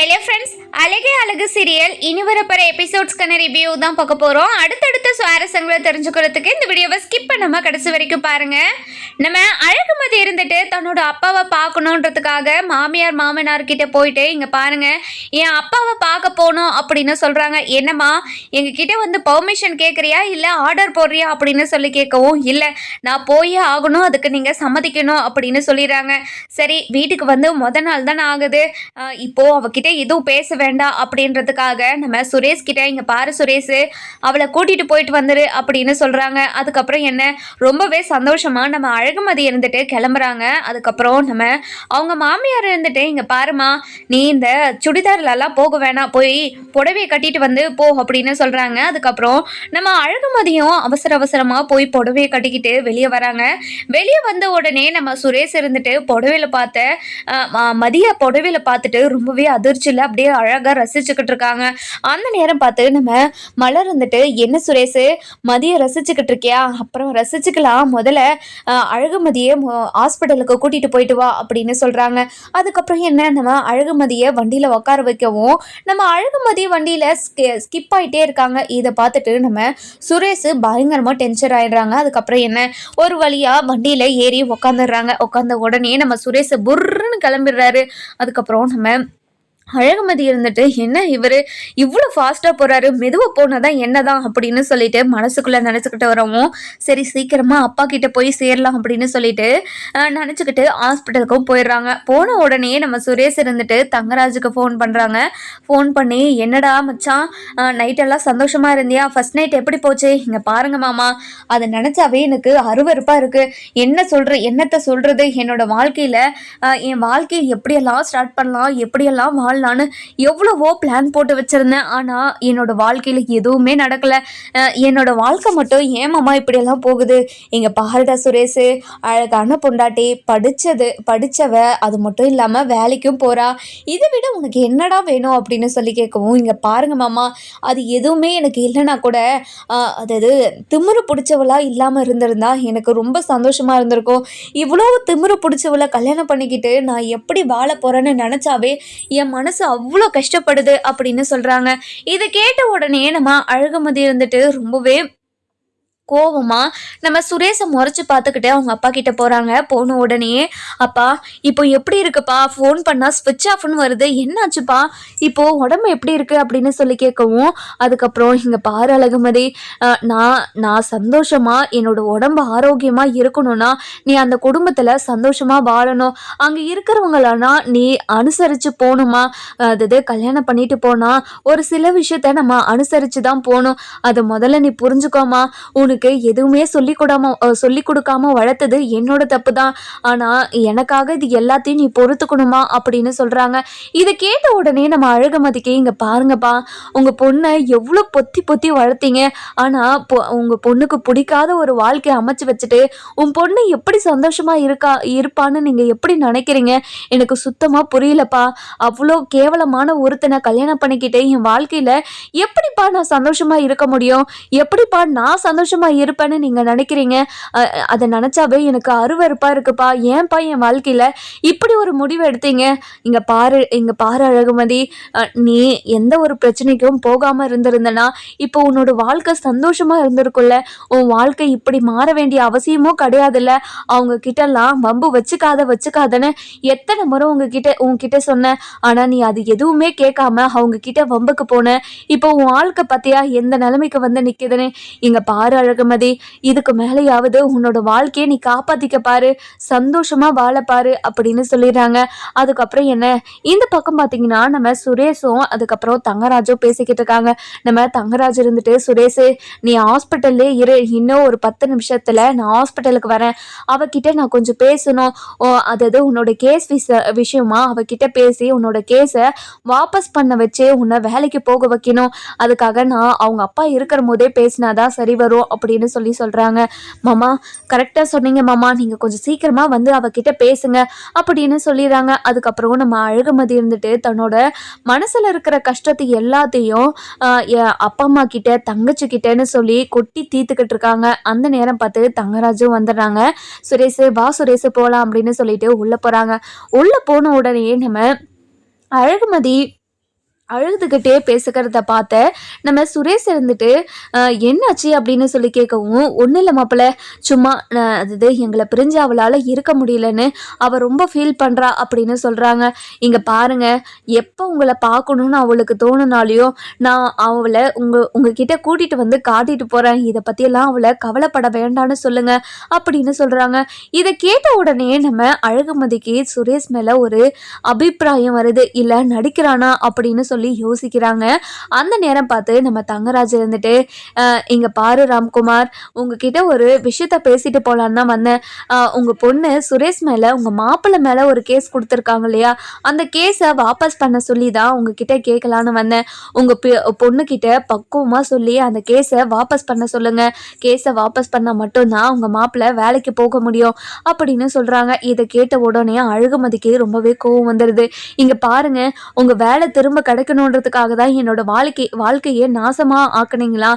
Hello friends, அழகே அழகு serial இனி வரப்போற எபிசோட்ஸ்க்கான ரிவ்யூ தான் பார்க்க போகிறோம். அடுத்தடுத்த சுவாரஸ்யங்களை தெரிஞ்சுக்கிறதுக்கு இந்த வீடியோவை ஸ்கிப் பண்ணாம கடைசி வரைக்கும் பாருங்க. நம்ம அழகுமதி இருந்துட்டு தன்னோட அப்பாவை பார்க்கணுன்றதுக்காக மாமியார் மாமனார் கிட்ட போயிட்டு இங்கே பாருங்க, என் அப்பாவை பார்க்க போகணும் அப்படின்னு சொல்கிறாங்க. என்னம்மா எங்ககிட்ட வந்து பர்மிஷன் கேட்குறியா இல்லை ஆர்டர் போடுறியா அப்படின்னு சொல்லி கேட்கவும், இல்லை நான் போயே ஆகணும், அதுக்கு நீங்கள் சம்மதிக்கணும் அப்படின்னு சொல்லிடுறாங்க. சரி, வீட்டுக்கு வந்து மொதல் நாள் தானே ஆகுது, இப்போ அவகிட்ட எதுவும் பேச வேண்டாம் அப்படின்றதுக்காக நம்ம சுரேஷ் கிட்ட இங்கே பாரு சுரேஷ், அவளை கூட்டிகிட்டு போயிட்டு வந்துரு அப்படின்னு சொல்கிறாங்க. அதுக்கப்புறம் என்ன ரொம்பவே சந்தோஷமாக நம்ம அழகுமதி இருந்துட்டு கிளம்புறாங்க. அதுக்கப்புறம் நம்ம அவங்க மாமியார் இருந்துட்டு இங்கே பாருமா, நீ இந்த சுடிதார்லலாம் போக வேணாம், போய் புடவையை கட்டிட்டு வந்து போ அப்படின்னு சொல்கிறாங்க. அதுக்கப்புறம் நம்ம அழகுமதியும் அவசரமாக போய் புடவையை கட்டிக்கிட்டு வெளியே வராங்க. வெளியே வந்த உடனே நம்ம சுரேஷ் இருந்துட்டு புடவையில் மதிய புடவையில் பார்த்துட்டு ரொம்பவே அதிர்ச்சியில் அப்படியே அழகாக ரசிச்சுக்கிட்டு இருக்காங்க. அந்த நேரம் பார்த்து நம்ம மலர் இருந்துட்டு, என்ன சுரேஷ் மதியம் ரசிச்சுக்கிட்டு இருக்கியா, அப்புறம் ரசிச்சுக்கலாம், முதல்ல அழகுமதியை ஹாஸ்பிட்டலுக்கு கூட்டிகிட்டு போயிட்டு வா அப்படின்னு சொல்கிறாங்க. அதுக்கப்புறம் என்ன நம்ம அழகுமதியை வண்டியில் உட்கார வைக்கவும் நம்ம அழகுமதி வண்டியில் ஸ்கிப் ஆகிட்டே இருக்காங்க. இதை பார்த்துட்டு நம்ம சுரேஷ் பயங்கரமாக டென்ஷன் ஆகிடுறாங்க. அதுக்கப்புறம் என்ன ஒரு வழியாக வண்டியில் ஏறி உக்காந்துடுறாங்க. உட்காந்த உடனே நம்ம சுரேஷ் புர்ன்னு கிளம்பிடுறாரு. அதுக்கப்புறம் நம்ம அழகுமதி இருந்துட்டு, என்ன இவர் இவ்வளோ ஃபாஸ்ட்டாக போகிறாரு, மெதுவாக போனதான் என்னதான் அப்படின்னு சொல்லிட்டு மனசுக்குள்ளே நினச்சிக்கிட்டு வரவும், சரி சீக்கிரமாக அப்பா கிட்டே போய் சேரலாம் அப்படின்னு சொல்லிட்டு நினச்சிக்கிட்டு ஹாஸ்பிட்டலுக்கும் போயிடுறாங்க. போன உடனே நம்ம சுரேஷ் இருந்துட்டு தங்கராஜுக்கு ஃபோன் பண்ணுறாங்க. ஃபோன் பண்ணி, என்னடா மச்சான் நைட்டெல்லாம் சந்தோஷமாக இருந்தியா, ஃபஸ்ட் நைட் எப்படி போச்சு, இங்கே பாருங்க மாமா, அதை நினச்சாவே எனக்கு அருவருப்பாக இருக்குது, என்னத்தை சொல்கிறது, என்னோடய வாழ்க்கையில் என் வாழ்க்கையை எப்படியெல்லாம் ஸ்டார்ட் பண்ணலாம், எப்படியெல்லாம் வாழலான்னு எவ்வளவோ பிளான் போட்டு வச்சுருந்தேன். ஆனால் என்னோடய வாழ்க்கையில் எதுவுமே நடக்கலை. என்னோடய வாழ்க்கை மட்டும் ஏமாம்மா இப்படியெல்லாம் போகுது. இங்கே பாருடா சுரேஷ், அழகான பொண்டாட்டி, படித்தவ, அது மட்டும் இல்லாமல் வேலைக்கும் போகிறா, இதை விட உனக்கு என்னடா வேணும் அப்படின்னு சொல்லி கேட்கவும், இங்கே பாருங்க மாமா, அது எதுவுமே எனக்கு இல்லைனா கூட அதாவது திமிரு பிடிச்சவளா இல்லாமல் இருந்திருந்தா எனக்கு ரொம்ப சந்தோஷமாக இருந்திருக்கும். இவ்வளோ திமிரு பிடிச்சவளை கல்யாணம் பண்ணிக்கிட்டு நான் எப்படி வாழ போகிறேன்னு நினச்சாவே என் மனசு அவ்வளோ கஷ்டப்படுது அப்படின்னு சொல்கிறாங்க. இதை கேட்ட உடனே நம்ம அழகுமதி இருந்துட்டு ரொம்பவே கோவமா நம்ம சுரேஷை முறைச்சி பார்த்துக்கிட்டு அவங்க அப்பா கிட்ட போகிறாங்க. போன உடனே, அப்பா இப்போ எப்படி இருக்குப்பா, ஃபோன் பண்ணால் ஸ்விட்ச் ஆஃப்னு வருது, என்னாச்சுப்பா, இப்போது உடம்பு எப்படி இருக்குது அப்படின்னு சொல்லி கேட்கவும், அதுக்கப்புறம் இங்கே பாரு அழகுமதி, நான் சந்தோஷமாக என்னோடய உடம்பு ஆரோக்கியமாக இருக்கணும்னா நீ அந்த குடும்பத்தில் சந்தோஷமாக வாழணும், அங்கே இருக்கிறவங்களனா நீ அனுசரித்து போகணுமா, அதாவது கல்யாணம் பண்ணிட்டு போனால் ஒரு சில விஷயத்த நம்ம அனுசரித்து தான் போகணும், அதை முதல்ல நீ புரிஞ்சுக்கோமா, உனக்கு எதுவுமே சொல்லி கொடுக்காம வளர்த்தது என்னோட தப்பு தான், ஆனா எனக்காக இது எல்லாத்தையும் நீ பொறுத்துக்கணுமா அப்படின்னு சொல்றாங்க. இதை கேட்ட உடனே நம்ம அழகுமதிக்கு, இங்க பாருங்கப்பா, உங்க பொண்ணை எவ்வளவு பொத்தி வளர்த்தீங்க, ஆனா உங்க பொண்ணுக்கு பிடிக்காத ஒரு வாழ்க்கையை அமைச்சு வச்சுட்டு உன் பொண்ணு எப்படி சந்தோஷமா இருப்பான்னு நீங்க எப்படி நினைக்கிறீங்க, எனக்கு சுத்தமா புரியலப்பா, அவ்வளோ கேவலமான ஒருத்தனை கல்யாணம் பண்ணிக்கிட்டு என் வாழ்க்கையில எப்படிப்பா நான் சந்தோஷமா இருக்க முடியும், எப்படிப்பா நான் சந்தோஷமா இருப்பேன்னு நீங்க நினைக்கிறீங்க, அதை நினைச்சாவே எனக்கு அருவருப்பா இருக்குப்பா, ஏன்பா என் வாழ்க்கையில இப்படி ஒரு முடிவு எடுத்தீங்க, இங்க பாரு அழகுமதி, நீ எந்த ஒரு பிரச்சனைக்கும் போகாம இருந்திருந்தனா இப்போ உன்னோட வாழ்க்கை சந்தோஷமா இருந்திருக்குல்ல, உன் வாழ்க்கை இப்படி மாற வேண்டிய அவசியமும் கிடையாதுல்ல, அவங்க கிட்டலாம் வம்பு வச்சுக்காதன்னு எத்தனை முறை உங்ககிட்ட சொன்னேன், ஆனா நீ அது எதுவுமே கேட்காம அவங்க கிட்ட வம்புக்கு போன, இப்போ உன் வாழ்க்கை பத்தியா எந்த நிலைமைக்கு வந்து நிக்குதுன்னு, இங்க பாரு அழகுமதி, இதுக்கு மேலேயாவது உன்னோட வாழ்க்கையை நீ காப்பாத்திக்க பாரு, சந்தோஷமா வாழ பாரு அப்படின்னு சொல்லிடுறாங்க. அதுக்கப்புறம் என்ன, இந்த பக்கம் பார்த்தீங்கன்னா நம்ம சுரேஷும் அதுக்கப்புறம் தங்கராஜும் பேசிக்கிட்டு இருக்காங்க. நம்ம தங்கராஜ் இருந்துட்டு, சுரேஷ் நீ ஹாஸ்பிட்டல்லே இரு, இன்னும் ஒரு 10 நிமிஷத்துல நான் ஹாஸ்பிட்டலுக்கு வரேன், அவகிட்ட நான் கொஞ்சம் பேசணும், அதாவது உன்னோட கேஸ் விஷயமா அவகிட்ட பேசி உன்னோட கேஸை வாபஸ் பண்ண வச்சு உன்னை வேலைக்கு போக வைக்கணும், அதுக்காக நான் அவங்க அப்பா இருக்கிற போதே பேசினாதான் சரி வரும் அப்படின்னு சொல்றாங்க. மாமா கரெக்டாக சொன்னீங்க மாமா, நீங்கள் கொஞ்சம் சீக்கிரமாக வந்து அவகிட்ட பேசுங்க அப்படின்னு சொல்லிடுறாங்க. அதுக்கப்புறம் நம்ம அழகுமதி இருந்துட்டு தன்னோட மனசில் இருக்கிற கஷ்டத்தை எல்லாத்தையும் அப்பா அம்மா கிட்ட தங்கச்சி கிட்டன்னு சொல்லி கொட்டி தீர்த்துக்கிட்டு இருக்காங்க. அந்த நேரம் பார்த்து தங்கராஜும் வந்துடுறாங்க. சுரேஷ் வா சுரேஷ் போகலாம் அப்படின்னு சொல்லிட்டு உள்ளே போகிறாங்க. உள்ளே போன உடனே நம்ம அழகுமதி அழுதுகிட்டே பேசுகிறத பார்த்த நம்ம சுரேஷ் இருந்துட்டு என்னாச்சு அப்படின்னு சொல்லி கேட்கவும், ஒன்றும் இல்லை மாப்பிள்ள, சும்மா அது எங்களை பிரிஞ்சு அவளால் இருக்க முடியலன்னு அவள் ரொம்ப ஃபீல் பண்ணுறா அப்படின்னு சொல்கிறாங்க. இங்கே பாருங்க, எப்போ உங்களை பார்க்கணுன்னு அவளுக்கு தோணுனாலையும் நான் அவளை உங்ககிட்ட கூட்டிகிட்டு வந்து காட்டிட்டு போகிறேன், இதை பற்றியெல்லாம் அவளை கவலைப்பட வேண்டான்னு சொல்லுங்க அப்படின்னு சொல்கிறாங்க. இதை கேட்ட உடனே நம்ம அழகுமதிக்கு சுரேஷ் மேலே ஒரு அபிப்பிராயம் வருது. இல்லை நடிக்கிறானா அப்படின்னு சொல்லி யோசிக்கிறாங்க. அந்த நேரம் பார்த்து நம்ம தங்கராஜ் இருந்துட்டு, இங்க பாரு ராம்குமார், உங்ககிட்ட ஒரு விஷயத்த பேசிட்டு போலான்னு தான் வந்தேன். உங்க பொண்ணு சுரேஷ் மேல உங்க மாப்பிள்ளை மேல ஒரு கேஸ் கொடுத்துருக்காங்க இல்லையா, அந்த கேஸை வாபஸ் பண்ண சொல்லி தான் உங்ககிட்ட கேட்கலான்னு வந்தேன். உங்க பொண்ணுகிட்ட பக்குவமா சொல்லி அந்த கேஸை வாபஸ் பண்ண சொல்லுங்க. கேஸை வாபஸ் பண்ணா மட்டும்தான் உங்க மாப்பிள்ளை வேலைக்கு போக முடியும் அப்படின்னு சொல்றாங்க. இதை கேட்ட உடனே அழகுமதிக்கு ரொம்பவே கோவம் வந்துடுது. இங்க பாருங்க, உங்க வேலை திரும்ப கிடைக்கணுன்றதுக்காக தான் என்னோட வாழ்க்கையே நாசமா ஆக்குனீங்களா?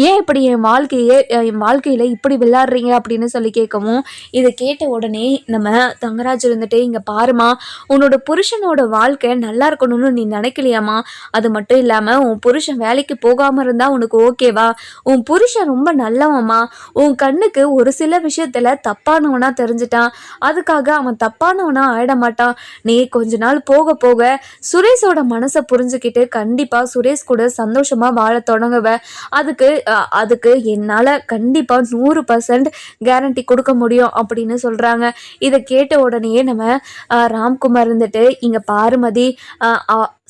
ஏன் இப்படி என் வாழ்க்கையில இப்படி விளையாடுறீங்க அப்படின்னு சொல்லி கேட்கவும், இதை கேட்ட உடனே நம்ம தங்கராஜ் இருந்துட்டு, இங்க பாருமா, உன்னோட புருஷனோட வாழ்க்கை நல்லா இருக்கணும்னு நீ நினைக்கலையாமா? அது மட்டும் இல்லாம உன் புருஷன் வேலைக்கு போகாம இருந்தா உனக்கு ஓகேவா? உன் புருஷன் ரொம்ப நல்லவமா, உன் கண்ணுக்கு ஒரு சில விஷயத்துல தப்பானவனா தெரிஞ்சிட்டான், அதுக்காக அவன் தப்பானவனா ஆயிட மாட்டான். நீ கொஞ்ச நாள் போக போக சுரேஷோட மனசை புரிஞ்சுக்கிட்டு கண்டிப்பா சுரேஷ் கூட சந்தோஷமா வாழ தொடங்குவ. அதுக்கு என்னால கண்டிப்பா 100% கேரண்டி கொடுக்க முடியும் அப்படின்னு சொல்றாங்க. இதை கேட்ட உடனே நம்ம ராம்குமார் இருந்துட்டு, இங்க பாருமதி,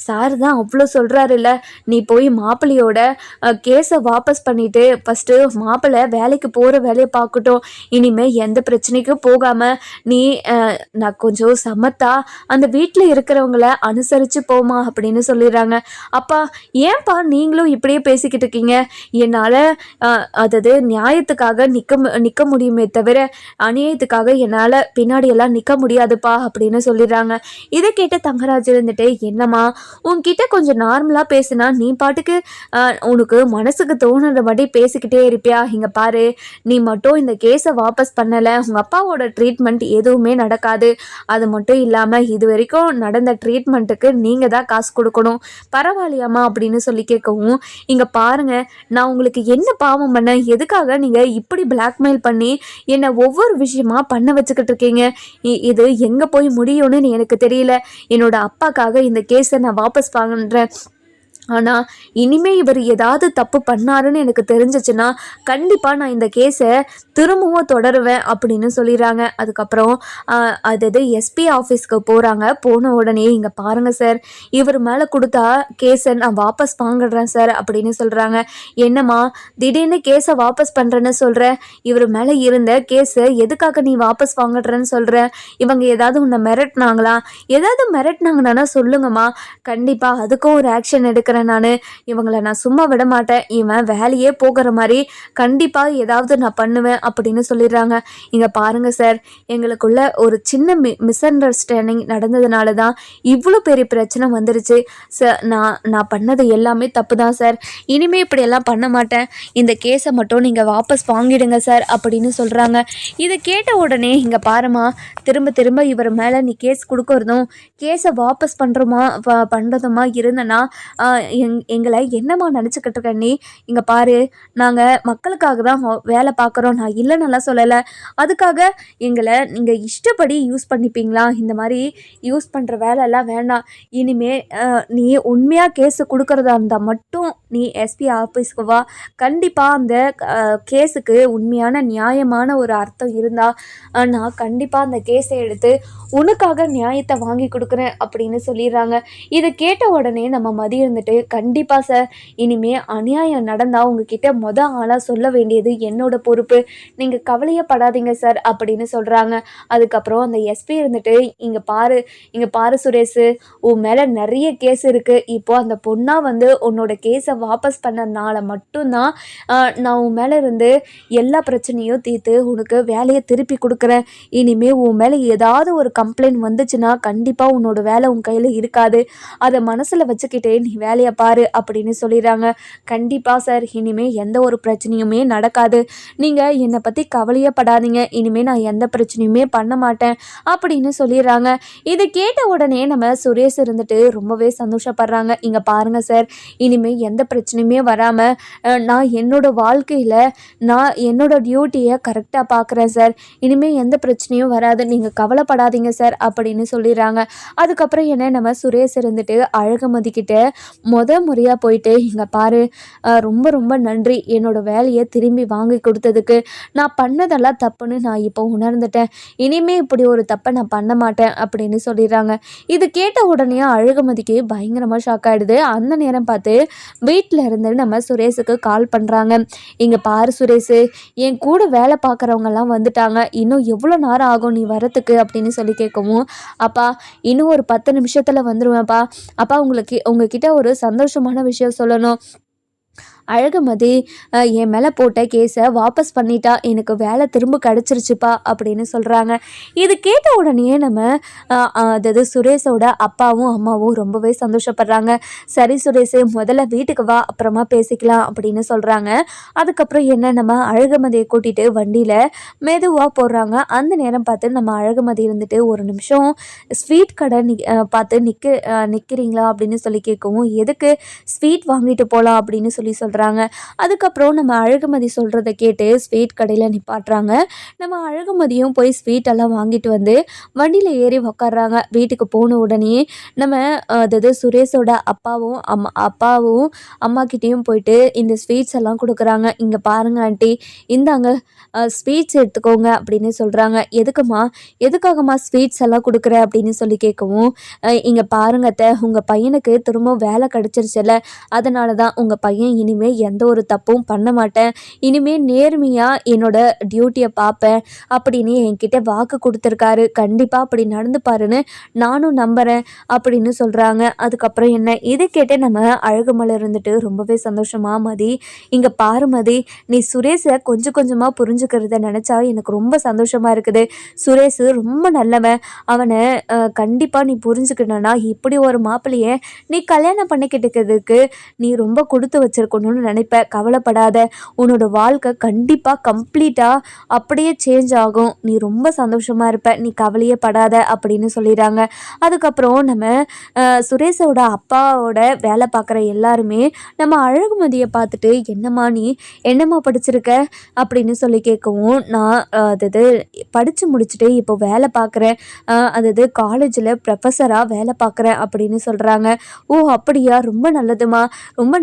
சார் தான் அவ்வளோ சொல்கிறாருல்ல, நீ போய் மாப்பிள்ளையோட கேஸை வாபஸ் பண்ணிவிட்டு ஃபஸ்ட்டு மாப்பிள்ளை வேலைக்கு போகிற வேலையை பார்க்கட்டும். இனிமேல் எந்த பிரச்சனைக்கும் போகாமல் நீ நான் கொஞ்சம் சமத்தா அந்த வீட்டில் இருக்கிறவங்கள அனுசரித்து போமா அப்படின்னு சொல்லிடுறாங்க. அப்பா, ஏன்பா நீங்களும் இப்படியே பேசிக்கிட்டு இருக்கீங்க? என்னால் அதாவது நியாயத்துக்காக நிற்க முடியுமே தவிர அநியாயத்துக்காக என்னால் பின்னாடியெல்லாம் நிற்க முடியாதுப்பா அப்படின்னு சொல்லிடுறாங்க. இதை கேட்ட தங்கராஜ் இருந்துட்டு, என்னம்மா உன்கிட்ட கொஞ்சம் நார்மலாக பேசுனா நீ பாட்டுக்கு உனக்கு மனசுக்கு தோணுறபடி பேசிக்கிட்டே இருப்பியா? இங்கே பாரு, நீ மட்டும் இந்த கேஸை வாபஸ் பண்ணலை, உங்கள் அப்பாவோட ட்ரீட்மெண்ட் எதுவுமே நடக்காது. அது மட்டும் இல்லாமல் இது வரைக்கும் நடந்த ட்ரீட்மெண்ட்டுக்கு நீங்கள் தான் காசு கொடுக்கணும். பரவாயில்லையாம்மா அப்படின்னு சொல்லி கேட்கவும், இங்கே பாருங்க, நான் உங்களுக்கு என்ன பாவம் பண்ண, எதுக்காக நீங்கள் இப்படி பிளாக்மெயில் பண்ணி என்னை ஒவ்வொரு விஷயமா பண்ண வச்சுக்கிட்டு இருக்கீங்க? இது எங்கே போய் முடியும்னு எனக்கு தெரியல. என்னோட அப்பாக்காக இந்த கேஸை நான் வாபஸ் வாங்குறேன். ஆனால் இனிமேல் இவர் ஏதாவது தப்பு பண்ணாருன்னு எனக்கு தெரிஞ்சிச்சுன்னா கண்டிப்பாக நான் இந்த கேஸை திரும்பவும் தொடருவேன் அப்படின்னு சொல்லிடுறாங்க. அதுக்கப்புறம் அதாவது எஸ்பி ஆஃபீஸ்க்கு போகிறாங்க. போன உடனே, இங்கே பாருங்கள் சார், இவர் மேலே கொடுத்தா கேஸை நான் வாபஸ் வாங்கிடுறேன் சார் அப்படின்னு சொல்கிறாங்க. என்னம்மா திடீர்னு கேஸை வாபஸ் பண்ணுறேன்னு சொல்கிறேன்? இவர் மேலே இருந்த கேஸை எதுக்காக நீ வாபஸ் வாங்கிடுறேன்னு சொல்கிறேன்? இவங்க ஏதாவது உன்னை மிரட்டினாங்களா? ஏதாவது மிரட்டினாங்கன்னா சொல்லுங்கம்மா, கண்டிப்பாக அதுக்கும் ஒரு ஆக்ஷன் எடுக்கிறேன். நான் இவங்களை நான் சும்மா விட மாட்டேன். இவன் வேலையே போகிற மாதிரி கண்டிப்பாக ஏதாவது நான் பண்ணுவேன் அப்படின்னு சொல்லிடுறாங்க. இங்கே பாருங்கள் சார், எங்களுக்குள்ள ஒரு சின்ன மிஸ் அண்டர்ஸ்டாண்டிங் நடந்ததுனால தான் இவ்வளோ பெரிய பிரச்சனை வந்துருச்சு சார். நான் பண்ணது எல்லாமே தப்பு தான் சார். இனிமேல் இப்படியெல்லாம் பண்ண மாட்டேன். இந்த கேஸை மட்டும் நீங்கள் வாபஸ் வாங்கிடுங்க சார் அப்படின்னு சொல்கிறாங்க. இதை கேட்ட உடனே, இங்கே பாருமா, திரும்ப இவர் மேலே நீ கேஸ் கொடுக்கறதும் கேஸை வாபஸ் பண்ணுறதுமா இருந்தனா எங்களை என்னம்மா நினச்சிக்கிட்டு இருக்க நீ? இங்கே பாரு, நாங்கள் மக்களுக்காக தான் வேலை பார்க்குறோம், நான் இல்லைன்னெல்லாம் சொல்லலை. அதுக்காக எங்களை நீங்கள் இஷ்டப்படி யூஸ் பண்ணிப்பீங்களா? இந்த மாதிரி யூஸ் பண்ணுற வேலையெல்லாம் வேண்டாம். இனிமே நீ உண்மையாக கேஸு கொடுக்குறதா இருந்தால் மட்டும் நீ எஸ்பி ஆஃபீஸ்க்கு வா. கண்டிப்பாக அந்த கேஸுக்கு உண்மையான நியாயமான ஒரு அர்த்தம் இருந்தால் நான் கண்டிப்பாக அந்த கேஸை எடுத்து உனக்காக நியாயத்தை வாங்கி கொடுக்குறேன் அப்படின்னு சொல்லிடுறாங்க. இதை கேட்ட உடனே நம்ம மதி இருந்துட்டு, கண்டிப்பாக சார், இனிமே அநியாயம் நடந்தால் உங்ககிட்ட ஆளாக சொல்ல வேண்டியது என்னோட பொறுப்பு. நீங்கள் கவலையே படாதீங்க சார் அப்படின்னு சொல்கிறாங்க. அதுக்கப்புறம் அந்த எஸ்பி இருந்துட்டு, இங்கே பாரு சுரேஷ், உன் மேலே நிறைய கேஸ் இருக்குது. இப்போது அந்த பொண்ணாக வந்து உன்னோட கேஸை வாபஸ் பண்ணனால மட்டும்தான் நான் உன் மேலே இருந்து எல்லா பிரச்சனையும் தீர்த்து உனக்கு வேலையை திருப்பி கொடுக்குறேன். இனிமேல் உன் மேலே ஏதாவது ஒரு கம்ப்ளைண்ட் வந்துச்சுன்னா கண்டிப்பாக உன்னோட வேலை உன் கையில் இருக்காது. அதை மனசில் வச்சுக்கிட்டே நீ வேலை வேலையை பாரு அப்படின்னு சொல்லிடுறாங்க. கண்டிப்பாக சார், இனிமேல் எந்த ஒரு பிரச்சனையுமே நடக்காது, நீங்கள் என்னை பற்றி கவலையே படாதீங்க, இனிமேல் நான் எந்த பிரச்சனையுமே பண்ண மாட்டேன் அப்படின்னு சொல்லிடுறாங்க. இதை கேட்ட உடனே நம்ம சுரேஷ் இருந்துட்டு ரொம்பவே சந்தோஷப்படுறாங்க. இங்கே பாருங்கள் சார், இனிமேல் எந்த பிரச்சனையுமே வராமல் நான் என்னோட வாழ்க்கையில் நான் என்னோட டியூட்டியை கரெக்டாக பார்க்குறேன் சார், இனிமேல் எந்த பிரச்சனையும் வராது, நீங்கள் கவலைப்படாதீங்க சார் அப்படின்னு சொல்லிடுறாங்க. அதுக்கப்புறம் என்ன, நம்ம சுரேஷ் இருந்துட்டு அழகுமதி கிட்ட முறையாக போயிட்டு, இங்கே பாரு, ரொம்ப ரொம்ப நன்றி, என்னோட வேலையை திரும்பி வாங்கி கொடுத்ததுக்கு, நான் பண்ணதெல்லாம் தப்புன்னு நான் இப்போ உணர்ந்துட்டேன், இனிமேல் இப்படி ஒரு தப்பை நான் பண்ண மாட்டேன் அப்படின்னு சொல்லிடுறாங்க. இது கேட்ட உடனே அழகுமதிக்கு பயங்கரமாக ஷாக் ஆகிடுது. அந்த நேரம் பார்த்து வீட்டில் இருந்து நம்ம சுரேஷுக்கு கால் பண்ணுறாங்க. இங்கே பாரு சுரேஷ், என் கூட வேலை பார்க்குறவங்கெல்லாம் வந்துட்டாங்க, இன்னும் எவ்வளோ நேரம் ஆகும் நீ வரத்துக்கு அப்படின்னு சொல்லி கேட்கவும், அப்பா இன்னும் ஒரு 10 நிமிஷத்தில் வந்துடுவேன்ப்பா, அப்பா உங்ககிட்ட ஒரு சந்தோஷமான விஷயம் சொல்லணும், அழகுமதி என் மேலே போட்ட கேஸை வாபஸ் பண்ணிட்டா, எனக்கு வேலை திரும்ப கிடச்சிருச்சுப்பா அப்படின்னு சொல்கிறாங்க. இது கேட்ட உடனே நம்ம அதாவது சுரேஷோட அப்பாவும் அம்மாவும் ரொம்பவே சந்தோஷப்படுறாங்க. சரி சுரேஷ், முதல்ல வீட்டுக்கு வா, அப்புறமா பேசிக்கலாம் அப்படின்னு சொல்கிறாங்க. அதுக்கப்புறம் என்ன, நம்ம அழகுமதியை கூட்டிகிட்டு வண்டியில் மெதுவாக போடுறாங்க. அந்த நேரம் பார்த்து நம்ம அழகுமதி இருந்துட்டு, ஒரு நிமிஷம் ஸ்வீட் கடை பார்த்து நிற்கிறீங்களா அப்படின்னு சொல்லி கேட்கவும், எதுக்கு, ஸ்வீட் வாங்கிட்டு போகலாம் அப்படின்னு சொல்லி சொல்கிறாங்க. அதுக்கப்புறம் நம்ம அழகுமதி சொல்கிறத கேட்டு ஸ்வீட் கடையில் நிப்பாட்டுறாங்க. நம்ம அழகுமதியும் போய் ஸ்வீட்டெல்லாம் வாங்கிட்டு வந்து வண்டியில் ஏறி உக்காடுறாங்க. வீட்டுக்கு போன உடனே நம்ம அதாவது சுரேஷோட அப்பாவும் அம்மாக்கிட்டேயும் போயிட்டு இந்த ஸ்வீட்ஸ் எல்லாம் கொடுக்குறாங்க. இங்கே பாருங்க ஆண்டி, இந்தாங்க ஸ்வீட்ஸ் எடுத்துக்கோங்க அப்படின்னு சொல்கிறாங்க. எதுக்காகம்மா ஸ்வீட்ஸ் எல்லாம் கொடுக்குற அப்படின்னு சொல்லி கேட்கவும், இங்கே பாருங்க அத்தை, உங்கள் பையனுக்கு திரும்ப வேலை கிடச்சிருச்சுல, அதனால தான் உங்கள் பையன் இனிமேல் எந்த ஒரு தப்பும் பண்ண மாட்டேன், இனிமேல் நேர்மையாக என்னோட டியூட்டியை பார்ப்பேன் அப்படின்னு என்கிட்ட வாக்கு கொடுத்துருக்காரு, கண்டிப்பாக அப்படி நடந்துப்பாருன்னு நானும் நம்புகிறேன் அப்படின்னு சொல்கிறாங்க. அதுக்கப்புறம் என்ன, இதை கேட்டு நம்ம அழகுமலை இருந்துட்டு ரொம்பவே சந்தோஷமா, மதி இங்கே பாரு மதி, நீ சுரேஷை கொஞ்சம் கொஞ்சமாக புரிஞ்சுக்கிறத நினச்சா எனக்கு ரொம்ப சந்தோஷமாக இருக்குது, சுரேஷ் ரொம்ப நல்லவன், அவனை கண்டிப்பாக நீ புரிஞ்சுக்கணும்னா இப்படி ஒரு மாப்பிள்ளையை நீ கல்யாணம் பண்ணிக்கிட்டுக்கிறதுக்கு நீ ரொம்ப கொடுத்து வச்சிருக்கணும்னு நினைப்ப, கவலைப்படாத, உன்னோட வாழ்க்கை கண்டிப்பாக கம்ப்ளீட்டாக அப்படியே சேஞ்ச் ஆகும், நீ ரொம்ப சந்தோஷமாக இருப்ப, நீ கவலையே படாத அப்படின்னு சொல்லிடுறாங்க. அதுக்கப்புறம் நம்ம சுரேஷோட அப்பாவோட வேலை பார்க்குற எல்லாருமே நம்ம அழகுமதியை பார்த்துட்டு, என்னம்மா படிச்சிருக்க அப்படின்னு சொல்லி கேட்கவும், நான் அதாவது படித்து முடிச்சுட்டு இப்போ வேலை பார்க்குறேன், அதாவது காலேஜில் ப்ரொஃபஸராக வேலை பார்க்குறேன் அப்படின்னு சொல்கிறாங்க. ஓ அப்படியா, ரொம்ப நல்லதுமா, ரொம்ப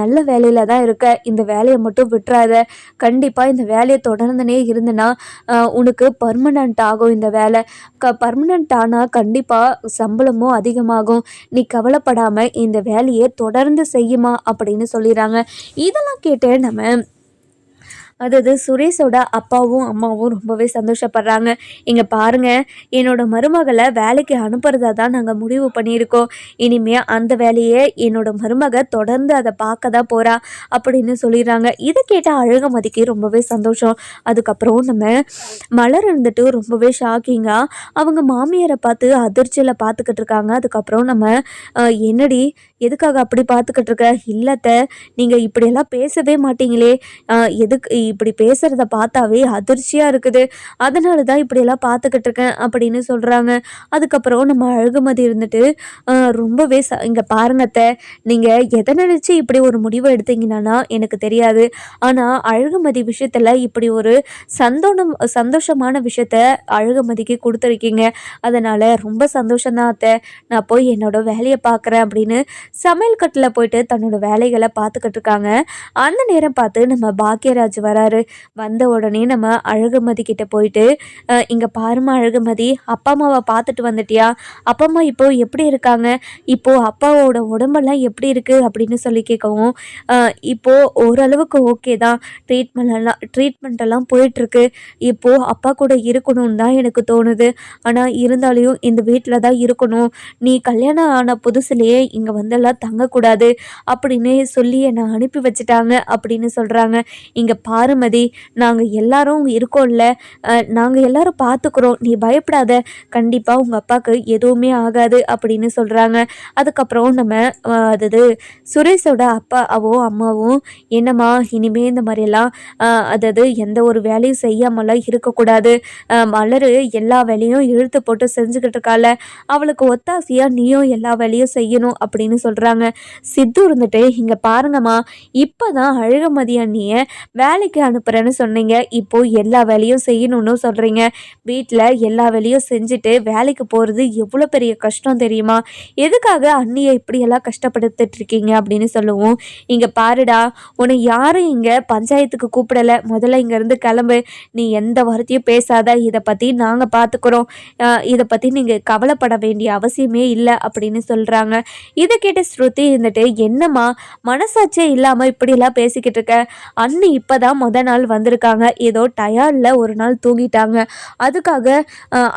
நல்ல வேலையில் தான் இருக்க, இந்த வேலையை மட்டும் விட்டுறாத, கண்டிப்பாக இந்த வேலையை தொடர்ந்துனே இருந்தனா உனக்கு பர்மனண்ட் ஆகும், இந்த வேலை பர்மனண்ட் ஆனால் கண்டிப்பாக சம்பளமும் அதிகமாகும், நீ கவலைப்படாமல் இந்த வேலையை தொடர்ந்து செய்யுமா அப்படின்னு சொல்லிடுறாங்க. இதெல்லாம் கேட்டு நம்ம அதாவது சுரேஷோட அப்பாவும் அம்மாவும் ரொம்பவே சந்தோஷப்படுறாங்க. இங்கே பாருங்கள், என்னோட மருமகளை வேலைக்கு அனுப்புறதா தான் நாங்கள் முடிவு பண்ணியிருக்கோம், இனிமேல் அந்த வேலையை என்னோட மருமக தொடர்ந்து அதை பார்க்க தான் போகிறா அப்படின்னு சொல்லிடுறாங்க. இதை கேட்டால் அழகுமதிக்கு ரொம்பவே சந்தோஷம். அதுக்கப்புறம் நம்ம மலர் இருந்துட்டு ரொம்பவே ஷாக்கிங்காக அவங்க மாமியாரை பார்த்து அதிர்ச்சியில் பார்த்துக்கிட்டு இருக்காங்க. அதுக்கப்புறம் நம்ம என்னடி, எதுக்காக அப்படி பார்த்துக்கிட்டு இருக்க, இல்லத்த நீங்கள் இப்படியெல்லாம் பேசவே மாட்டீங்களே, எதுக்கு இப்படி பேசுகிறத பார்த்தாவே அதிர்ச்சியாக இருக்குது, அதனால தான் இப்படியெல்லாம் பார்த்துக்கிட்டு இருக்கேன் அப்படின்னு சொல்கிறாங்க. அதுக்கப்புறம் நம்ம அழகுமதி இருந்துட்டு ரொம்பவே இங்கே பாருங்கத்த, நீங்கள் எதை நினச்சி இப்படி ஒரு முடிவை எடுத்தீங்கன்னா எனக்கு தெரியாது, ஆனால் அழகுமதி விஷயத்தில் இப்படி ஒரு சந்தோஷமான விஷயத்த அழகுமதிக்கு கொடுத்துருக்கீங்க, அதனால் ரொம்ப சந்தோஷம்தான் அத்தை, நான் போய் என்னோட வேலையை பார்க்குறேன் அப்படின்னு சமையல் கட்டில் போயிட்டு தன்னோட வேலைகளை பார்த்துக்கிட்டு இருக்காங்க. அந்த நேரம் பார்த்து நம்ம பாக்கியராஜ் வராரு. வந்த உடனே நம்ம அழகுமதி கிட்ட போயிட்டு, இங்கே பாருமா அழகுமதி, அப்பா அம்மாவை பார்த்துட்டு வந்துட்டியா, அப்பா அம்மா இப்போ எப்படி இருக்காங்க, இப்போது அப்பாவோட உடம்பெல்லாம் எப்படி இருக்குது அப்படின்னு சொல்லி கேட்கவும், இப்போது ஓரளவுக்கு ஓகே தான், ட்ரீட்மெண்ட் எல்லாம் போயிட்டுருக்கு, இப்போது அப்பா கூட இருக்கணும்னு தான் எனக்கு தோணுது, ஆனால் இருந்தாலும் இந்த வீட்டில் தான் இருக்கணும், நீ கல்யாணம் ஆன புதுசுலேயே இங்கே வந்தெல்லாம் தங்கக்கூடாது அப்படின்னு சொல்லி என்னை அனுப்பி வச்சுட்டாங்க அப்படின்னு சொல்கிறாங்க. இங்கே பாரு பாருமதி, நாங்கள் எல்லாரும் இருக்கோம்ல, நாங்கள் எல்லாரும் பார்த்துக்குறோம், நீ பயப்படாத, கண்டிப்பாக உங்கள் அப்பாவுக்கு எதுவுமே ஆகாது அப்படின்னு சொல்கிறாங்க. அதுக்கப்புறம் நம்ம அதாவது சுரேஷோட அப்பாவும் அம்மாவும், என்னம்மா இனிமே இந்த மாதிரியெல்லாம் அதாவது எந்த ஒரு வேலையும் செய்யாமலாம் இருக்கக்கூடாது, மலரு எல்லா வேலையும் இழுத்து போட்டு செஞ்சுக்கிட்டு இருக்கால, அவளுக்கு ஒத்தாசையாக நீயும் எல்லா வேலையும் செய்யணும் அப்படின்னு சொல்கிறாங்க. சித்து இருந்துட்டு, இங்கே பாருங்கம்மா, இப்போ தான் அழகுமதி அண்ணியை வேலைக்கு அனுப்புகிறேன்னு சொன்னீங்க, இப்போ எல்லா வேலையும் செய்யணும்னு சொல்கிறீங்க. வீட்டில் எல்லா வேலையும் செஞ்சுட்டு வேலைக்கு போகிறது எவ்வளோ பெரிய கஷ்டம் தெரியுமா? எதுக்காக அண்ணியை இப்படியெல்லாம் கஷ்டப்படுத்திட்டு இருக்கீங்க அப்படின்னு சொல்லுவோம். இங்கே பாருடா, உன்னை யாரும் இங்கே பஞ்சாயத்துக்கு கூப்பிடலை, முதல்ல இங்கேருந்து கிளம்பு, நீ எந்த வார்த்தையும் பேசாத, இதை பற்றி நாங்கள் பார்த்துக்குறோம், இதை பற்றி நீங்கள் கவலைப்பட வேண்டிய அவசியமே இல்லை அப்படின்னு சொல்கிறாங்க. இதை கேட்ட ஸ்ருதி இருந்துட்டு, என்னம்மா மனசாட்சியே இல்லாமல் இப்படிலாம் பேசிக்கிட்டு இருக்க, அண்ணி இப்போ தான் நாள் வந்திருக்காங்க, ஏதோ டயர்டில் ஒரு நாள் தூங்கிட்டாங்க, அதுக்காக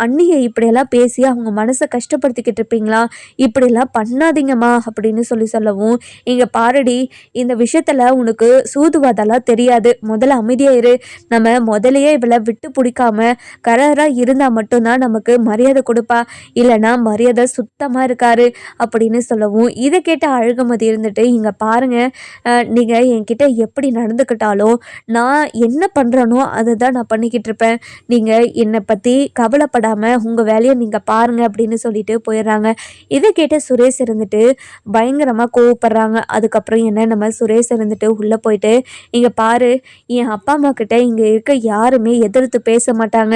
அண்ணியை இப்படியெல்லாம் பேசி அவங்க மனசை கஷ்டப்படுத்திக்கிட்டு இருப்பீங்களா? இப்படிலாம் பண்ணாதீங்கம்மா அப்படின்னு சொல்லவும், இங்கே பாருடி, இந்த விஷயத்தில் உனக்கு சூதுவாதெல்லாம் தெரியாது, முதல்ல அமைதியாக இரு, நம்ம முதலையே இவளை விட்டு பிடிக்காம கராராக இருந்தால் மட்டும்தான் நமக்கு மரியாதை கொடுப்பா, இல்லைனா மரியாதை சுத்தமாக இருக்காரு அப்படின்னு சொல்லவும், இதை கேட்ட அழகுமதி இருந்துட்டு, இங்கே பாருங்க, நீங்கள் என்கிட்ட எப்படி நடந்துக்கிட்டாலும் நான் என்ன பண்ணுறனோ அதை தான் நான் பண்ணிக்கிட்டு இருப்பேன், நீங்கள் என்னை பற்றி கவலைப்படாமல் உங்கள் வேலையை நீங்கள் பாருங்கள் அப்படின்னு சொல்லிட்டு போயிடுறாங்க. இதை கேட்ட சுரேஷ் இருந்துட்டு பயங்கரமாக கோவப்படுறாங்க. அதுக்கப்புறம் என்ன, நம்ம சுரேஷ் இருந்துட்டு உள்ளே போயிட்டு, இங்கே பாரு, என் அப்பா அம்மா கிட்ட இங்கே இருக்க யாருமே எதிர்த்து பேச மாட்டாங்க,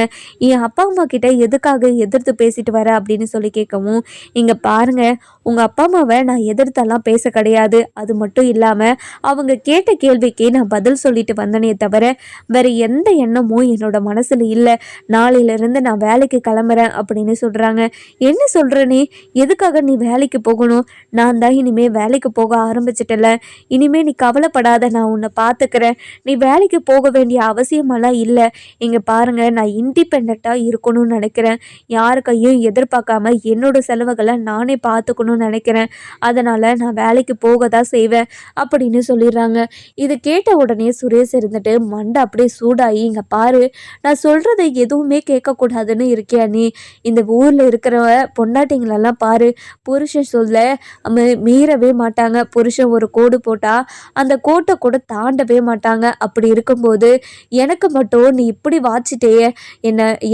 என் அப்பா அம்மா கிட்ட எதுக்காக எதிர்த்து பேசிட்டு வர அப்படின்னு சொல்லி கேட்கவும், இங்கே பாருங்க, உங்கள் அப்பா அம்மாவை நான் எதிர்த்தெல்லாம் பேச கிடையாது, அது மட்டும் இல்லாமல் அவங்க கேட்ட கேள்விக்கு நான் பதில் சொல்லிட்டு வந்தனே தவிர வேறு எந்த எண்ணமும் என்னோட மனசில் இல்லை, நாளையிலேருந்து நான் வேலைக்கு கிளம்புறேன் அப்படின்னு சொல்கிறாங்க. என்ன சொல்கிற நீ, எதுக்காக நீ வேலைக்கு போகணும், நான் தான் இனிமேல் வேலைக்கு போக ஆரம்பிச்சிட்டல, இனிமேல் நீ கவலைப்படாத, நான் உன்னை பார்த்துக்கிறேன், நீ வேலைக்கு போக வேண்டிய அவசியமெல்லாம் இல்லை, இங்கே பாருங்கள், நான் இண்டிபெண்ட்டாக இருக்கணும்னு நினைக்கிறேன், யாரு கையும் எதிர்பார்க்காம என்னோட செலவுகளை நானே பார்த்துக்கணும்னு நினைக்கிறேன், அதனால் நான் வேலைக்கு போக தான் செய்வேன் அப்படின்னு சொல்லிடுறாங்க. இது கேட்ட உடனே சுரேஷ் இருந்துட்டு மண்டை அப்படியே சூடாகி, இங்கே பாரு, நான் சொல்கிறத எதுவுமே கேட்கக்கூடாதுன்னு இருக்கியா நீ, இந்த ஊரில் இருக்கிற பொண்டாட்டிங்களெல்லாம் பாரு, புருஷன் சொல்ல மீறவே மாட்டாங்க, புருஷன் ஒரு கோடு போட்டால் அந்த கோட்டை கூட தாண்டவே மாட்டாங்க, அப்படி இருக்கும்போது எனக்கு மட்டும் நீ இப்படி வாச்சிட்டே,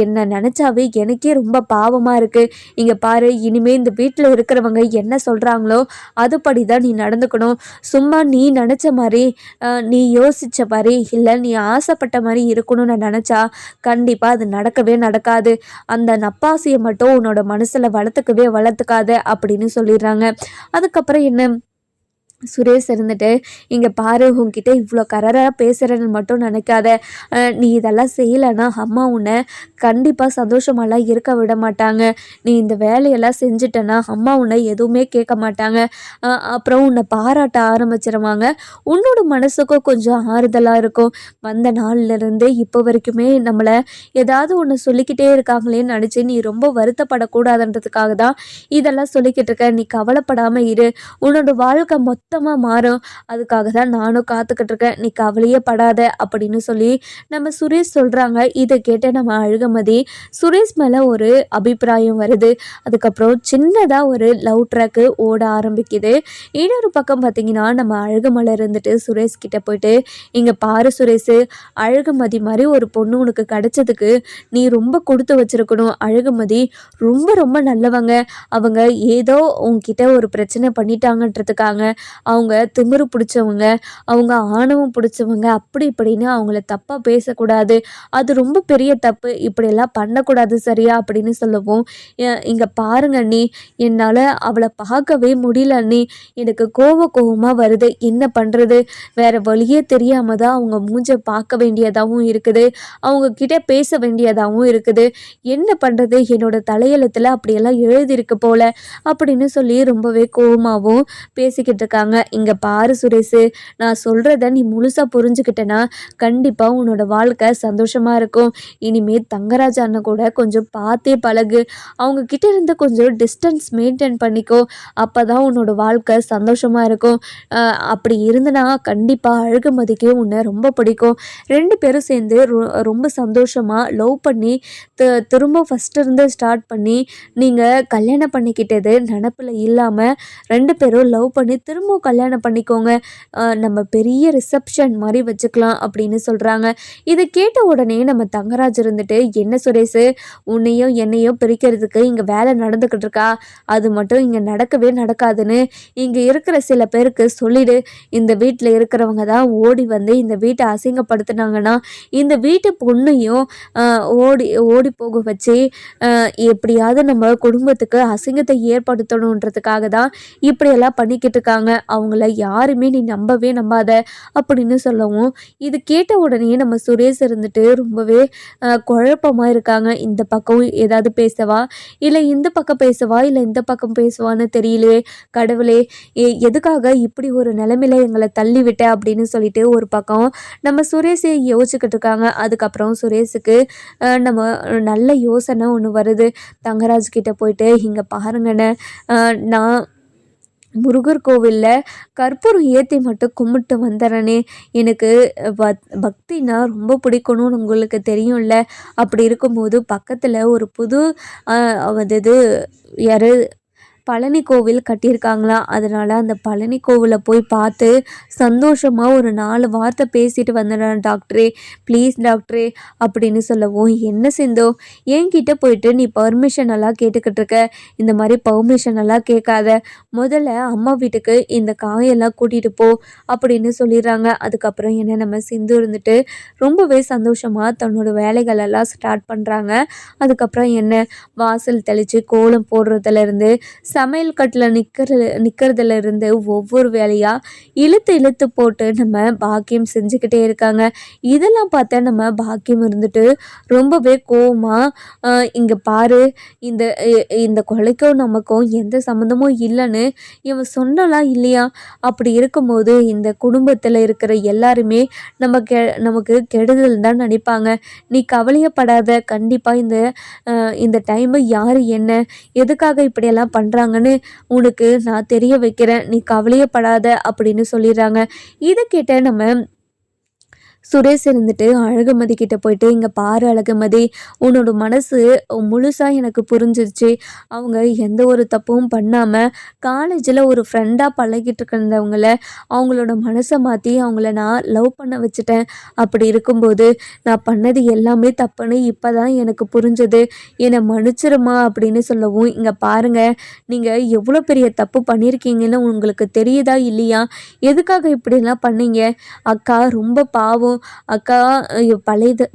என்ன நினச்சாவே எனக்கே ரொம்ப பாவமாக இருக்குது, இங்கே பாரு, இனிமேல் இந்த வீட்டில் இருக்கிறவங்க என்ன சொல்கிறாங்களோ அதுபடி தான் நீ நடந்துக்கணும், சும்மா நீ நினச்ச மாதிரி நீ யோசித்த மாதிரி இல்லை நீ ஆசைப்பட்ட மாதிரி இருக்கணும்னு நினச்சா கண்டிப்பாக அது நடக்கவே நடக்காது, அந்த நப்பாசையை மட்டும் உன்னோட மனசில் வளர்த்துக்காத அப்படின்னு சொல்லிடுறாங்க. அதுக்கப்புறம் என்ன, சுரேஷ் இருந்துட்டு, இங்கே பாரு, உங்ககிட்ட இவ்வளோ கரராக பேசுகிறேன்னு மட்டும் நினைக்காத, நீ இதெல்லாம் செய்யலைன்னா அம்மா உன்னை கண்டிப்பாக சந்தோஷமாலாம் இருக்க விட மாட்டாங்க, நீ இந்த வேலையெல்லாம் செஞ்சிட்டனா அம்மா உன்னை எதுவுமே கேட்க மாட்டாங்க, அப்புறம் உன்னை பாராட்ட ஆரம்பிச்சிருவாங்க, உன்னோட மனசுக்கும் கொஞ்சம் ஆறுதலாக இருக்கும், வந்த நாள்லேருந்து இப்போ வரைக்குமே நம்மளை ஏதாவது ஒன்று சொல்லிக்கிட்டே இருக்காங்களேன்னு நினச்சி நீ ரொம்ப வருத்தப்படக்கூடாதுன்றதுக்காக தான் இதெல்லாம் சொல்லிக்கிட்டு இருக்க, நீ கவலைப்படாமல் இரு, உன்னோட வாழ்க்கை மொத்தமாக மாறும், அதுக்காக தான் நானும் காத்துக்கிட்டு இருக்கேன், நீ கவலையே படாத அப்படின்னு சொல்லி நம்ம சுரேஷ் சொல்கிறாங்க. இதை கேட்ட நம்ம அழகுமதி, சுரேஷ் மேலே ஒரு அபிப்பிராயம் வருது. அதுக்கப்புறம் சின்னதாக ஒரு லவ் ட்ராக்கு ஓட ஆரம்பிக்குது. இன்னொரு பக்கம் பார்த்திங்கன்னா நம்ம அழகுமலை இருந்துட்டு சுரேஷ் கிட்ட போயிட்டு, இங்கே பாரு சுரேஷ், அழகுமதி மாதிரி ஒரு பொண்ணு உனக்கு கிடைச்சதுக்கு நீ ரொம்ப கொடுத்து வச்சிருக்கணும், அழகுமதி ரொம்ப ரொம்ப நல்லவங்க, அவங்க ஏதோ உங்ககிட்ட ஒரு பிரச்சனை பண்ணிட்டாங்கன்றதுக்காக அவங்க திமிரு பிடிச்சவங்க, அவங்க ஆணவம் பிடிச்சவங்க, அப்படி இப்படின்னு அவங்கள தப்பாக பேசக்கூடாது, அது ரொம்ப பெரிய தப்பு, இப்படியெல்லாம் பண்ணக்கூடாது சரியா அப்படின்னு சொல்லவும், இங்கே பாருங்க அண்ணி, என்னால் அவளை பார்க்கவே முடியல அண்ணி, எனக்கு கோவமாக வருது, என்ன பண்ணுறது, வேறு வழியே தெரியாமல் தான் அவங்க மூஞ்சை பார்க்க வேண்டியதாகவும் இருக்குது, அவங்க கிட்ட பேச வேண்டியதாகவும் இருக்குது, என்ன பண்ணுறது, என்னோட தலையெழுத்தில் அப்படியெல்லாம் எழுதியிருக்கு போல அப்படின்னு சொல்லி ரொம்பவே கோவமாகவும் பேசிக்கிட்டு இருக்காங்க. சொல்கிறாங்க. இங்கே பாரு சுரேஷு, நான் சொல்கிறத நீ முழுசாக புரிஞ்சுக்கிட்டேன்னா கண்டிப்பாக உன்னோட வாழ்க்கை சந்தோஷமாக இருக்கும். இனிமே தங்கராஜ் அண்ணன் கூட கொஞ்சம் பார்த்தே பழகு. அவங்க கிட்ட இருந்து கொஞ்சம் டிஸ்டன்ஸ் மெயின்டைன் பண்ணிக்கோ. அப்போ தான் உன்னோட வாழ்க்கை சந்தோஷமாக இருக்கும். அப்படி இருந்தனா கண்டிப்பாக அழகுமதிக்கு உன்னை ரொம்ப பிடிக்கும். 2 பேரும் சேர்ந்து ரொம்ப சந்தோஷமாக லவ் பண்ணி திரும்ப ஃபஸ்ட்டு இருந்து ஸ்டார்ட் பண்ணி நீங்கள் கல்யாணம் பண்ணிக்கிட்டது நினப்பில் இல்லாமல் 2 பேரும் லவ் பண்ணி திரும்பவும் கல்யாணம் பண்ணிக்கோங்க. நம்ம பெரிய ரிசப்ஷன் மாதிரி வச்சுக்கலாம் அப்படின்னு சொல்கிறாங்க. இதை கேட்ட உடனே நம்ம தங்கராஜ் இருந்துட்டு, என்ன சுரேஷு, உன்னையும் என்னையும் பிரிக்கிறதுக்கு இங்கே வேலை நடந்துக்கிட்டு இருக்கா? அது மட்டும் இங்கே நடக்கவே நடக்காதுன்னு இங்கே இருக்கிற சில பேருக்கு சொல்லிடு. இந்த வீட்டில் இருக்கிறவங்க தான் ஓடி வந்து இந்த வீட்டை அசிங்கப்படுத்துனாங்கன்னா இந்த வீட்டு பொண்ணையும் ஓடி ஓடி போக வச்சு எப்படியாவது நம்ம குடும்பத்துக்கு அசிங்கத்தை ஏற்படுத்தணுன்றதுக்காக தான் இப்படியெல்லாம் பண்ணிக்கிட்டு இருக்காங்க. அவங்கள யாருமே நீ நம்பவே நம்பாத அப்படின்னு சொல்லவும், இது கேட்ட உடனே நம்ம சுரேஷ் இருந்துட்டு ரொம்பவே குழப்பமாக இருக்காங்க. இந்த பக்கம் ஏதாவது பேசவா, இல்லை இந்த பக்கம் பேசவா, இல்லை இந்த பக்கம் பேசுவான்னு தெரியலையே கடவுளே, எதுக்காக இப்படி ஒரு நிலைமையில எங்களை தள்ளிவிட்ட அப்படின்னு சொல்லிட்டு ஒரு பக்கம் நம்ம சுரேஷை யோசிச்சுக்கிட்டு இருக்காங்க. அதுக்கப்புறம் சுரேஷுக்கு நம்ம நல்ல யோசனை ஒன்று வருது. தங்கராஜ் கிட்ட போயிட்டு, இங்கே பாருங்கண்ணே, நான் முருகர் கோவிலில் கற்பூரம் ஏற்றி மட்டும் கும்பிட்டு வந்துடுறேனே. எனக்கு பக்தினா ரொம்ப பிடிக்கணும்னு உங்களுக்கு தெரியும்ல. அப்படி இருக்கும்போது பக்கத்தில் ஒரு புது இது யார் பழனி கோவில் கட்டியிருக்காங்களாம். அதனால் அந்த பழனி கோவிலை போய் பார்த்து சந்தோஷமாக ஒரு 4 வார்த்தை பேசிட்டு வந்துடுறேன் டாக்டரே, ப்ளீஸ் டாக்டரே அப்படின்னு சொல்லவும், என்ன செஞ்சோ என்கிட்ட போயிட்டு நீ பர்மிஷன் எல்லாம் கேட்டுக்கிட்டு இருக்க? இந்த மாதிரி பர்மிஷன் எல்லாம் கேட்காத, முதல்ல அம்மா வீட்டுக்கு இந்த காயெல்லாம் கூட்டிகிட்டு போ அப்படின்னு சொல்லிடுறாங்க. அதுக்கப்புறம் என்ன நம்ம சிந்து இருந்துட்டு ரொம்பவே சந்தோஷமாக தன்னோட வேலைகளெல்லாம் ஸ்டார்ட் பண்ணுறாங்க. அதுக்கப்புறம் என்ன வாசல் தெளித்து கோலம் போடுறதுலேருந்து சமையல் கட்டில் நிற்கிறதுல இருந்து ஒவ்வொரு வேலையாக இழுத்து போட்டு நம்ம பாக்கியம் செஞ்சுக்கிட்டே இருக்காங்க. இதெல்லாம் பார்த்தா நம்ம பாக்கியம் இருந்துட்டு ரொம்பவே கோவமாக, இங்கே பாரு, இந்த கொலைக்கும் நமக்கும் எந்த சம்மந்தமும் இல்லைன்னு இவன் சொன்னலாம் இல்லையா? அப்படி இருக்கும்போது இந்த குடும்பத்தில் இருக்கிற எல்லாருமே நமக்கு கெடுதல் தான் நினைப்பாங்க. நீ கவலையப்படாத, கண்டிப்பாக இந்த டைமு யார் என்ன எதுக்காக இப்படியெல்லாம் பண்ணுறாங்கன்னு உனக்கு நான் தெரிய வைக்கிறேன், நீ கவலையப்படாத அப்படின்னு சொல்லிடுறாங்க. இதை கேட்ட நம்ம சுரேஷ் இருந்துட்டு அழகுமதி கிட்ட போயிட்டு, இங்கே பாரு அழகுமதி, உன்னோட மனசு முழுசாக எனக்கு புரிஞ்சிருச்சு. அவங்க எந்த ஒரு தப்பும் பண்ணாமல் காலேஜில் ஒரு ஃப்ரெண்டாக பழகிட்டு இருந்தவங்கள அவங்களோட மனசை மாற்றி அவங்கள நான் லவ் பண்ண வச்சுட்டேன். அப்படி இருக்கும்போது நான் பண்ணது எல்லாமே தப்புன்னு இப்போ தான் எனக்கு புரிஞ்சது. என்னை மன்னிச்சிருமா அப்படின்னு சொல்லவும், இங்கே பாருங்கள், நீங்கள் எவ்வளோ பெரிய தப்பு பண்ணியிருக்கீங்கன்னு உங்களுக்கு தெரியுதா இல்லையா? எதுக்காக இப்படிலாம் பண்ணீங்க? அக்கா ரொம்ப பாவம். அக்கா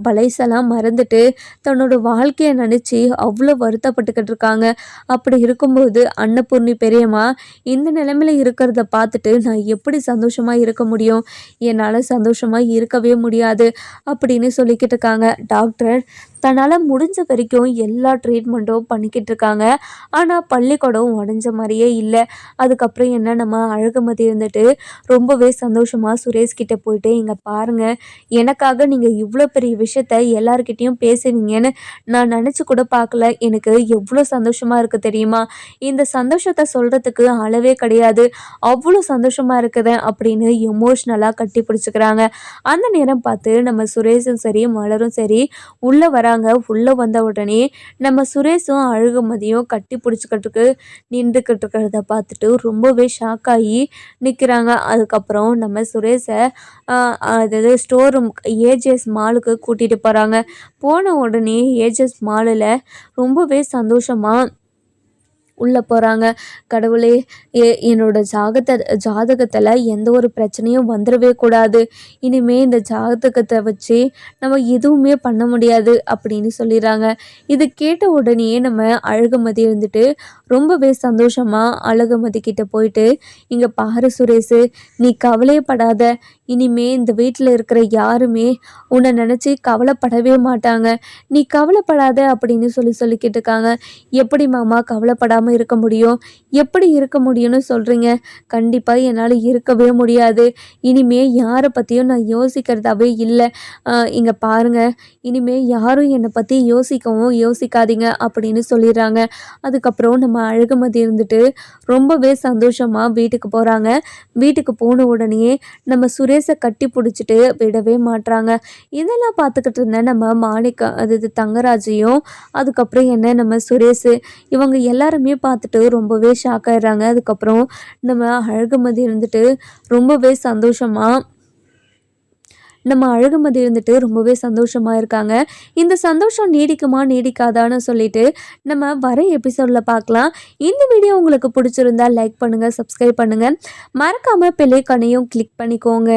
பழைசெல்லாம் மறந்துட்டு தன்னோட வாழ்க்கையை நினச்சி அவ்வளோ வருத்தப்பட்டுக்கிட்டு இருக்காங்க. அப்படி இருக்கும்போது அன்னபூர்ணி பெரியம்மா இந்த நிலைமையில இருக்கிறத பார்த்துட்டு நான் எப்படி சந்தோஷமாக இருக்க முடியும்? என்னால் சந்தோஷமாக இருக்கவே முடியாது அப்படின்னு சொல்லிக்கிட்டு இருக்காங்க. டாக்டர் தன்னால் முடிஞ்ச வரைக்கும் எல்லா ட்ரீட்மெண்ட்டும் பண்ணிக்கிட்டு இருக்காங்க. ஆனால் பள்ளிக்கூடம் உடஞ்ச மாதிரியே இல்லை. அதுக்கப்புறம் என்ன நம்ம அழகுமதி இருந்துட்டு ரொம்பவே சந்தோஷமாக சுரேஷ்கிட்ட போயிட்டு, இங்கே பாருங்கள், எனக்காக நீங்கள் இவ்வளோ பெரிய விஷயத்த எல்லாருக்கிட்டேயும் பேசுவீங்கன்னு நான் நினச்சி கூட பார்க்கல. எனக்கு எவ்வளோ சந்தோஷமாக இருக்குது தெரியுமா? இந்த சந்தோஷத்தை சொல்கிறதுக்கு அளவே கிடையாது. அவ்வளோ சந்தோஷமாக இருக்குது அப்படின்னு எமோஷ்னலாக கட்டி பிடிச்சிக்கிறாங்க. அந்த நேரம் பார்த்து நம்ம சுரேஷும் சரி மலரும் சரி உள்ளே வராங்க. உள்ளே வந்த உடனே நம்ம சுரேஷும் அழகுமதியும் கட்டி பிடிச்சிக்கிட்டு நின்றுக்கிட்டு இருக்கிறத பார்த்துட்டு ரொம்பவே ஷாக் ஆகி நிற்கிறாங்க. அதுக்கப்புறம் நம்ம சுரேஷை அதாவது ஸ்டோர் ரூம் ஏஜிஎஸ் மாலுக்கு கூட்டிகிட்டு போகிறாங்க. போன உடனே ஏஜிஎஸ் மாலில் ரொம்பவே சந்தோஷமாக உள்ளே போகிறாங்க. கடவுளே, என்னோட ஜாதகத்தில் எந்த ஒரு பிரச்சனையும் வந்துடவே கூடாது. இனிமேல் இந்த ஜாதகத்தை வச்சு நம்ம எதுவுமே பண்ண முடியாது அப்படின்னு சொல்லிடுறாங்க. இது கேட்ட உடனே நம்ம அழகுமதி இருந்துட்டு ரொம்பவே சந்தோஷமாக அழகுமதி கிட்ட போயிட்டு, இங்கே பாரு சுரேஷு, நீ கவலையப்படாத. இனிமே இந்த வீட்டில் இருக்கிற யாருமே உன்னை நினச்சி கவலைப்படவே மாட்டாங்க. நீ கவலைப்படாத அப்படின்னு சொல்லிக்கிட்டு இருக்காங்க. எப்படி மாமா கவலைப்படாமல் யோசிக்காமல் இருக்க முடியும்? எப்படி இருக்க முடியும்னு சொல்கிறீங்க? கண்டிப்பாக என்னால் இருக்கவே முடியாது. இனிமே யாரை பற்றியும் நான் யோசிக்கிறதாவே இல்லை. இங்கே பாருங்கள், இனிமே யாரும் என்னை பற்றி யோசிக்கவும் யோசிக்காதீங்க அப்படின்னு சொல்லிடுறாங்க. அதுக்கப்புறம் நம்ம அழகுமதி இருந்துட்டு ரொம்பவே சந்தோஷமாக வீட்டுக்கு போகிறாங்க. வீட்டுக்கு போன உடனே நம்ம சுரேஷை கட்டி பிடிச்சிட்டு விடவே மாட்றாங்க. இதெல்லாம் பார்த்துக்கிட்டு இருந்த நம்ம மாணிக்கம் அது தங்கராஜையும் அதுக்கப்புறம் என்ன நம்ம சுரேஷ் இவங்க எல்லாருமே பார்த்துட்டு ரொம்பவே ஷாக் ஆயிடுறாங்க. அதுக்கப்புறம் நம்ம அழகுமதி இருந்துட்டு ரொம்பவே சந்தோஷமாக இருக்காங்க. இந்த சந்தோஷம் நீடிக்குமா நீடிக்காதான்னு சொல்லிட்டு நம்ம வர எபிசோடில் பார்க்கலாம். இந்த வீடியோ உங்களுக்கு பிடிச்சிருந்தா லைக் பண்ணுங்கள், சப்ஸ்கிரைப் பண்ணுங்கள், மறக்காமல் பெல் ஐகானையும் கிளிக் பண்ணிக்கோங்க.